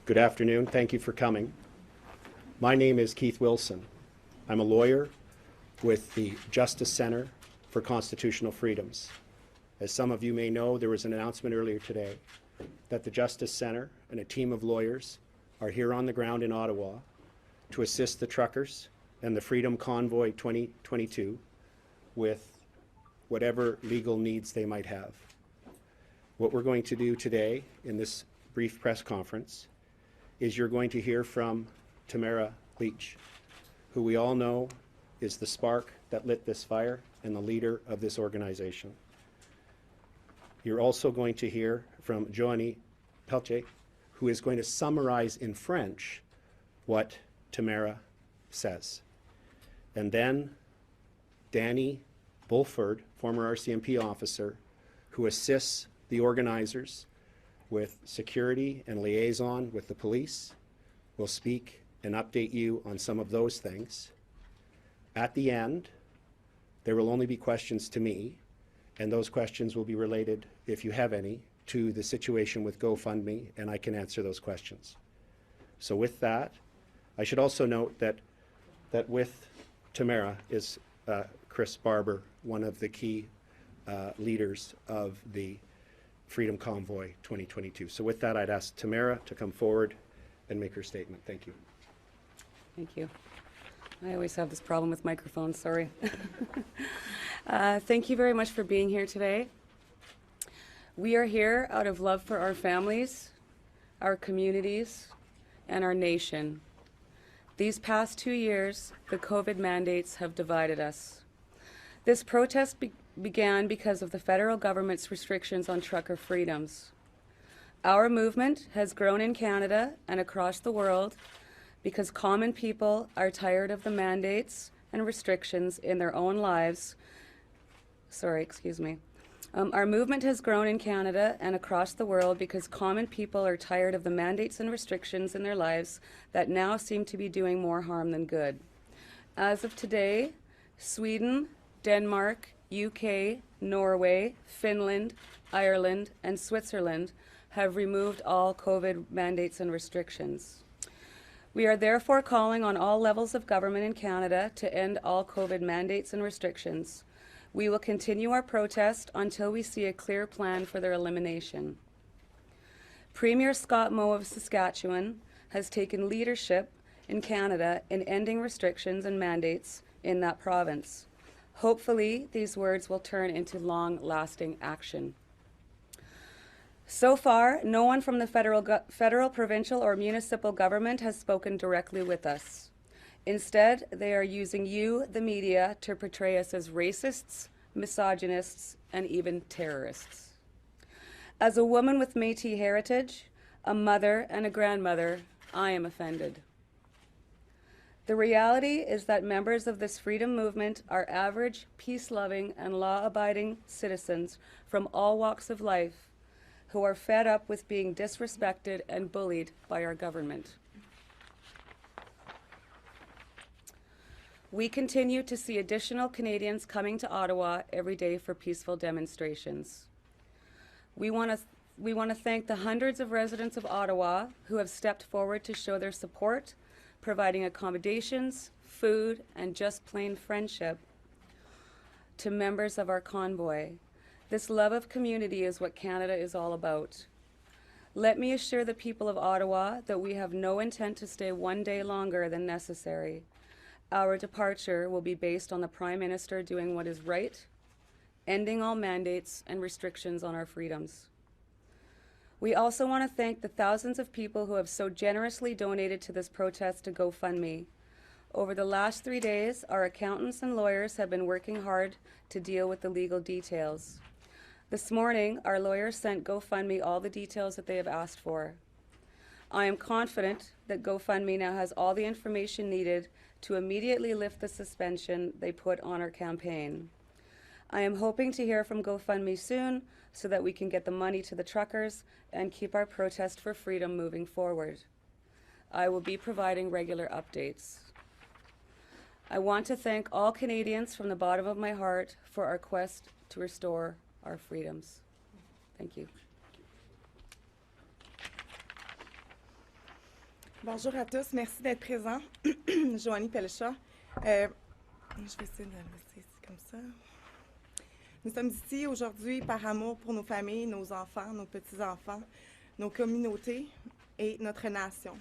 Good afternoon. Thank you for coming. My name is Keith Wilson. I'm a lawyer with the Justice Center for Constitutional Freedoms. As some of you may know, there was an announcement earlier today that the Justice Center and a team of lawyers are here on the ground in Ottawa to assist the truckers and the Freedom Convoy 2022 with whatever legal needs they might have. What we're going to do today in this brief press conference is you're going to hear from Tamara Leach, who we all know is the spark that lit this fire and the leader of this organization. You're also going to hear from Joanie Pelletier, who is going to summarize in French what Tamara says. And then Danny Bulford, former RCMP officer, who assists the organizers with security and liaison with the police, will speak and update you on some of those things. At the end, there will only be questions to me, and those questions will be related, if you have any, to the situation with GoFundMe, and I can answer those questions. So with that, I should also note that with Tamara is Chris Barber, one of the key leaders of the Freedom Convoy 2022. So with that, I'd ask Tamara to come forward and make her statement. Thank you. Thank you. I always have this problem with microphones, sorry. Thank you very much for being here today. We are here out of love for our families, our communities, and our nation. These past 2 years, the COVID mandates have divided us. This protest began because of the federal government's restrictions on trucker freedoms. Our movement has grown in Canada and across the world because common people are tired of the mandates and restrictions in their own lives. Our movement has grown in Canada and across the world because common people are tired of the mandates and restrictions in their lives that now seem to be doing more harm than good. As of today, Sweden, Denmark, UK, Norway, Finland, Ireland, and Switzerland have removed all COVID mandates and restrictions. We are therefore calling on all levels of government in Canada to end all COVID mandates and restrictions. We will continue our protest until we see a clear plan for their elimination. Premier Scott Moe of Saskatchewan has taken leadership in Canada in ending restrictions and mandates in that province. Hopefully, these words will turn into long-lasting action. So far, no one from the federal, provincial, or municipal government has spoken directly with us. Instead, they are using you, the media, to portray us as racists, misogynists, and even terrorists. As a woman with Métis heritage, a mother and a grandmother, I am offended. The reality is that members of this freedom movement are average, peace-loving, and law-abiding citizens from all walks of life who are fed up with being disrespected and bullied by our government. We continue to see additional Canadians coming to Ottawa every day for peaceful demonstrations. We want to thank the hundreds of residents of Ottawa who have stepped forward to show their support, providing accommodations, food, and just plain friendship to members of our convoy. This love of community is what Canada is all about. Let me assure the people of Ottawa that we have no intent to stay one day longer than necessary. Our departure will be based on the Prime Minister doing what is right, ending all mandates and restrictions on our freedoms. We also want to thank the thousands of people who have so generously donated to this protest to GoFundMe. Over the last 3 days, our accountants and lawyers have been working hard to deal with the legal details. This morning, our lawyers sent GoFundMe all the details that they have asked for. I am confident that GoFundMe now has all the information needed to immediately lift the suspension they put on our campaign. I am hoping to hear from GoFundMe soon so that we can get the money to the truckers and keep our protest for freedom moving forward. I will be providing regular updates. I want to thank all Canadians from the bottom of my heart for our quest to restore our freedoms. Thank you. Bonjour à tous, merci d'être présents. Joanie Pellechat. Je vais essayer de laisser ici comme ça. Nous sommes ici aujourd'hui par amour pour nos familles, nos enfants, nos petits-enfants, nos communautés et notre nation.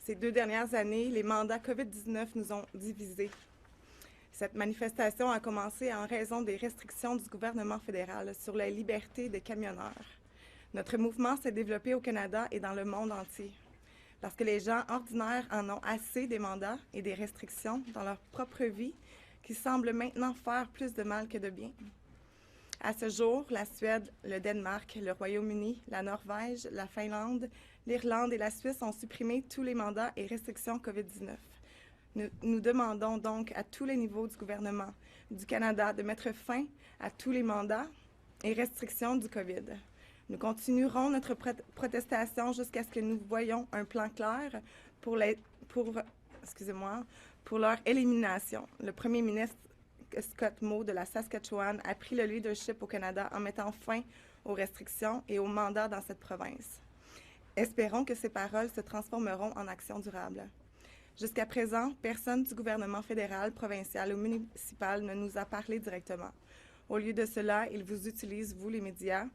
Ces 2 dernières années, les mandats COVID-19 nous ont divisés. Cette manifestation a commencé en raison des restrictions du gouvernement fédéral sur la liberté des camionneurs. Notre mouvement s'est développé au Canada et dans le monde entier, parce que les gens ordinaires en ont assez des mandats et des restrictions dans leur propre vie qui semblent maintenant faire plus de mal que de bien. À ce jour, la Suède, le Danemark, le Royaume-Uni, la Norvège, la Finlande, l'Irlande et la Suisse ont supprimé tous les mandats et restrictions COVID-19. Nous demandons donc à tous les niveaux du gouvernement du Canada de mettre fin à tous les mandats et restrictions du COVID. Nous continuerons notre protestation jusqu'à ce que nous voyions un plan clair pour leur élimination. Le premier ministre Scott Moe de la Saskatchewan a pris le leadership au Canada en mettant fin aux restrictions et aux mandats dans cette province. Espérons que ces paroles se transformeront en actions durables. Jusqu'à présent, personne du gouvernement fédéral, provincial ou municipal ne nous a parlé directement. Au lieu de cela, ils vous utilisent, vous les médias,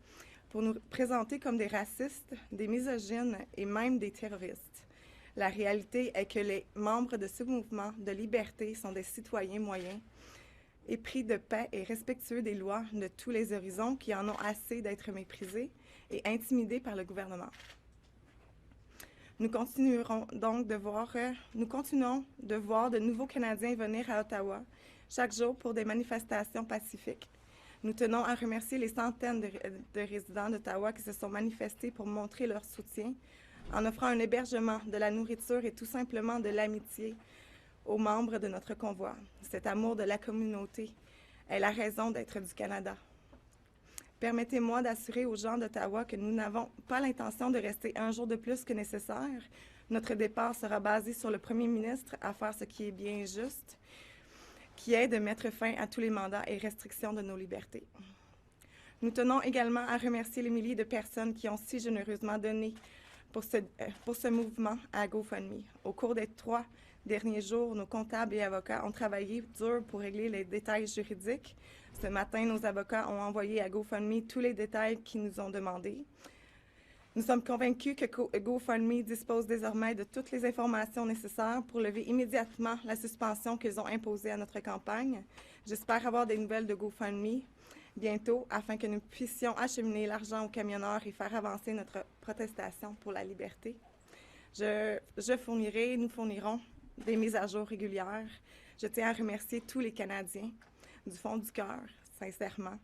pour nous présenter comme des racistes, des misogynes et même des terroristes. La réalité est que les membres de ce mouvement de liberté sont des citoyens moyens, épris de paix et respectueux des lois de tous les horizons qui en ont assez d'être méprisés et intimidés par le gouvernement. Nous continuons de voir de nouveaux Canadiens venir à Ottawa chaque jour pour des manifestations pacifiques. Nous tenons à remercier les centaines de résidents d'Ottawa qui se sont manifestés pour montrer leur soutien en offrant un hébergement, de la nourriture et tout simplement de l'amitié aux membres de notre convoi. Cet amour de la communauté est la raison d'être du Canada. Permettez-moi d'assurer aux gens d'Ottawa que nous n'avons pas l'intention de rester un jour de plus que nécessaire. Notre départ sera basé sur le premier ministre à faire ce qui est bien juste, qui est de mettre fin à tous les mandats et restrictions de nos libertés. Nous tenons également à remercier les milliers de personnes qui ont si généreusement donné pour ce mouvement à GoFundMe. Au cours des 3 derniers jours, nos comptables et avocats ont travaillé dur pour régler les détails juridiques. Ce matin, nos avocats ont envoyé à GoFundMe tous les détails qu'ils nous ont demandés. Nous sommes convaincus que GoFundMe dispose désormais de toutes les informations nécessaires pour lever immédiatement la suspension qu'ils ont imposée à notre campagne. J'espère avoir des nouvelles de GoFundMe bientôt afin que nous puissions acheminer l'argent aux camionneurs et faire avancer notre protestation pour la liberté. Nous fournirons des mises à jour régulières. Je tiens à remercier tous les Canadiens du fond du cœur, sincèrement,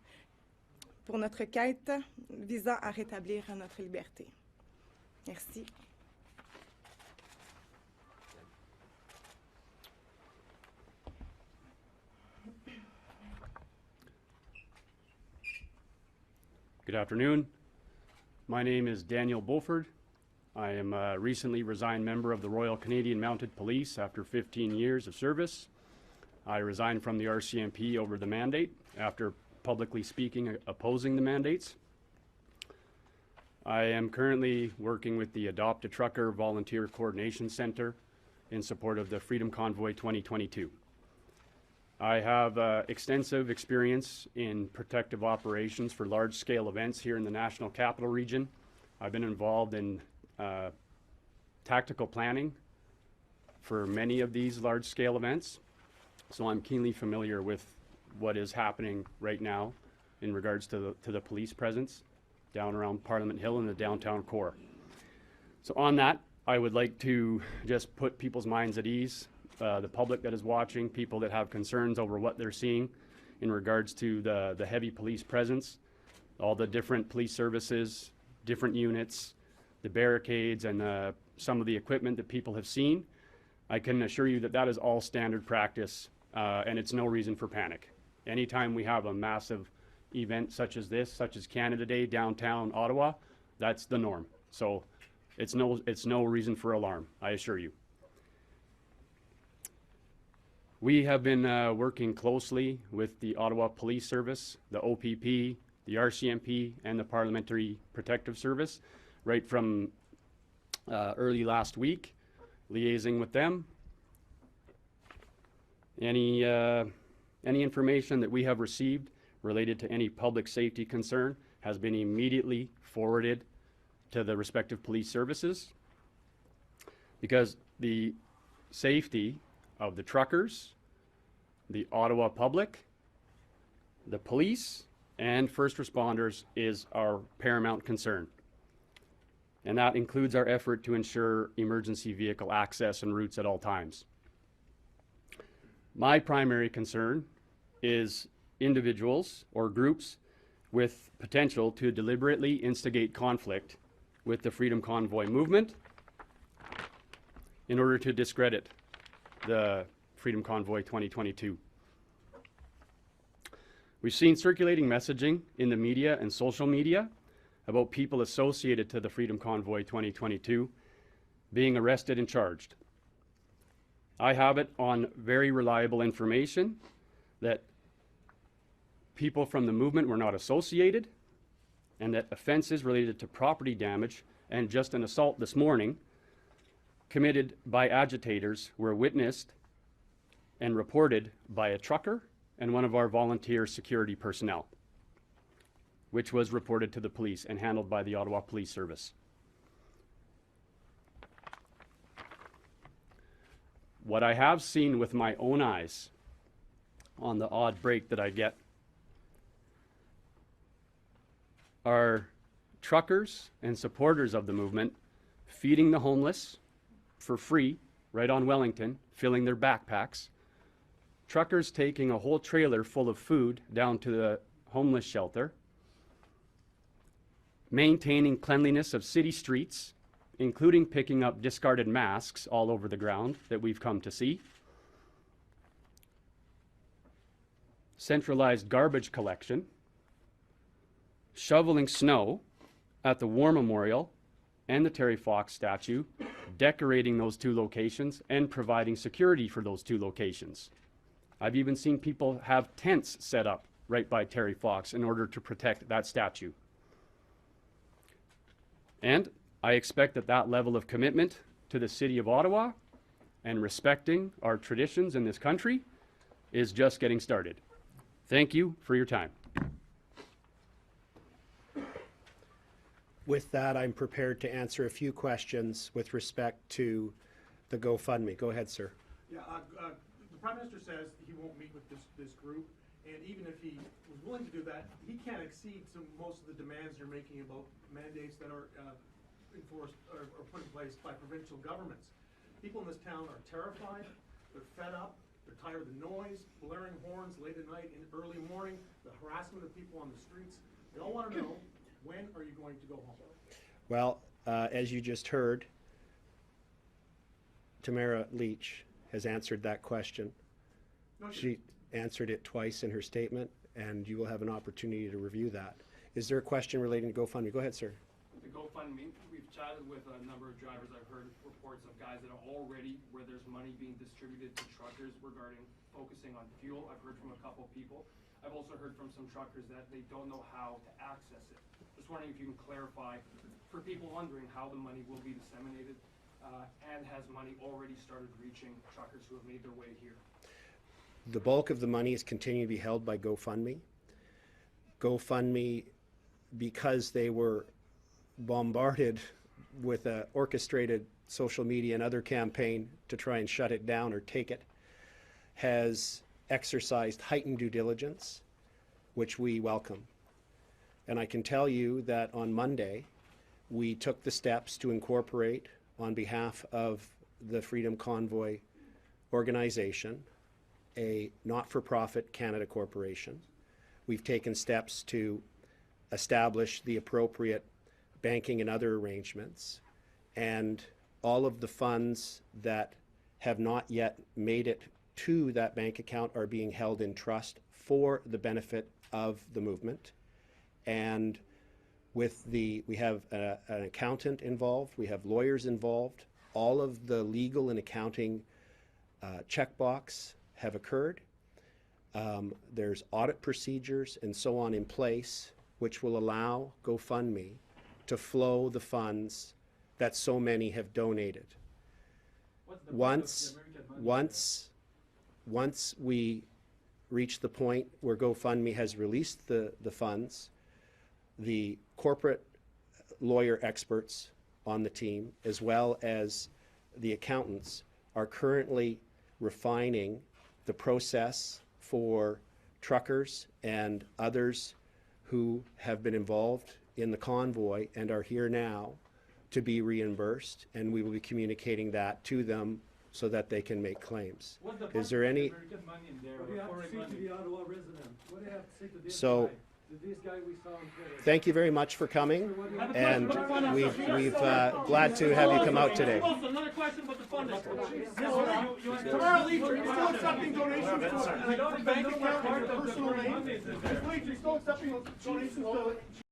pour notre quête visant à rétablir notre liberté. Merci. Good afternoon. My name is Daniel Beauford. I am a recently resigned member of the Royal Canadian Mounted Police after 15 years of service. I resigned from the RCMP over the mandate after publicly speaking opposing the mandates. I am currently working with the Adopt a Trucker Volunteer Coordination Center in support of the Freedom Convoy 2022. I have extensive experience in protective operations for large-scale events here in the National Capital Region. I've been involved in tactical planning for many of these large-scale events, so I'm keenly familiar with what is happening right now in regards to the police presence down around Parliament Hill in the downtown core. So on that, I would like to just put people's minds at ease, the public that is watching, people that have concerns over what they're seeing in regards to the heavy police presence, all the different police services, different units, the barricades, and some of the equipment that people have seen. I can assure you that that is all standard practice, and it's no reason for panic. Anytime we have a massive event such as this, such as Canada Day downtown Ottawa, that's the norm. So it's no reason for alarm, I assure you. We have been working closely with the Ottawa Police Service, the OPP, the RCMP, and the Parliamentary Protective Service right from early last week. liaising with them. Any information that we have received related to any public safety concern has been immediately forwarded to the respective police services, because the safety of the truckers, the Ottawa public, the police, and first responders is our paramount concern. And that includes our effort to ensure emergency vehicle access and routes at all times. My primary concern is individuals or groups with potential to deliberately instigate conflict with the Freedom Convoy movement in order to discredit the Freedom Convoy 2022. We've seen circulating messaging in the media and social media about people associated to the Freedom Convoy 2022 being arrested and charged. I have it on very reliable information that people from the movement were not associated, and that offenses related to property damage and just an assault this morning committed by agitators were witnessed and reported by a trucker and one of our volunteer security personnel, which was reported to the police and handled by the Ottawa Police Service. What I have seen with my own eyes on the odd break that I get are truckers and supporters of the movement feeding the homeless for free right on Wellington, filling their backpacks. Truckers taking a whole trailer full of food down to the homeless shelter. Maintaining cleanliness of city streets, including picking up discarded masks all over the ground that we've come to see. Centralized garbage collection. Shoveling snow at the War Memorial and the Terry Fox statue, decorating those two locations and providing security for those two locations. I've even seen people have tents set up right by Terry Fox in order to protect that statue. And I expect that that level of commitment to the City of Ottawa and respecting our traditions in this country is just getting started. Thank you for your time. With that, I'm prepared to answer a few questions with respect to the GoFundMe. Go ahead, sir. Yeah, the Prime Minister says he won't meet with this group, and even if he was willing to do that, he can't accede to most of the demands you're making about mandates that are enforced or put in place by provincial governments. People in this town are terrified, they're fed up, they're tired of the noise, blaring horns late at night and early morning, the harassment of people on the streets. They all want to know, when are you going to go home? Well, as you just heard, Tamara Leach has answered that question. No, She answered it twice in her statement, and you will have an opportunity to review that. Is there a question relating to GoFundMe? Go ahead, sir. The GoFundMe, we've chatted with a number of drivers. I've heard reports of guys that are already where there's money being distributed to truckers regarding focusing on fuel. I've heard from a couple people. I've also heard from some truckers that they don't know how to access it. Just wondering if you can clarify for people wondering how the money will be disseminated, and has money already started reaching truckers who have made their way here? The bulk of the money is continuing to be held by GoFundMe. GoFundMe, because they were bombarded with an orchestrated social media and other campaign to try and shut it down or take it, has exercised heightened due diligence, which we welcome. And I can tell you that on Monday, we took the steps to incorporate, on behalf of the Freedom Convoy organization, a not-for-profit Canada corporation. We've taken steps to establish the appropriate banking and other arrangements, and all of the funds that have not yet made it to that bank account are being held in trust for the benefit of the movement. And we have an accountant involved, we have lawyers involved, all of the legal and accounting checkbox have occurred. There's audit procedures and so on in place, which will allow GoFundMe to flow the funds that so many have donated. once we reach the point where GoFundMe has released the funds, the corporate lawyer experts on the team, as well as the accountants, are currently refining the process for truckers and others who have been involved in the convoy and are here now to be reimbursed, and we will be communicating that to them so that they can make claims. Is there any? What do you have to say to the Ottawa resident? What do you have to say to this So, guy? To this guy we saw on Twitter? thank you very much for coming, and we've glad to have you come out today. Another question about the funding. Tomorrow, Leach, are you still accepting donations to bank account and personal name? Leach, are you still accepting donations to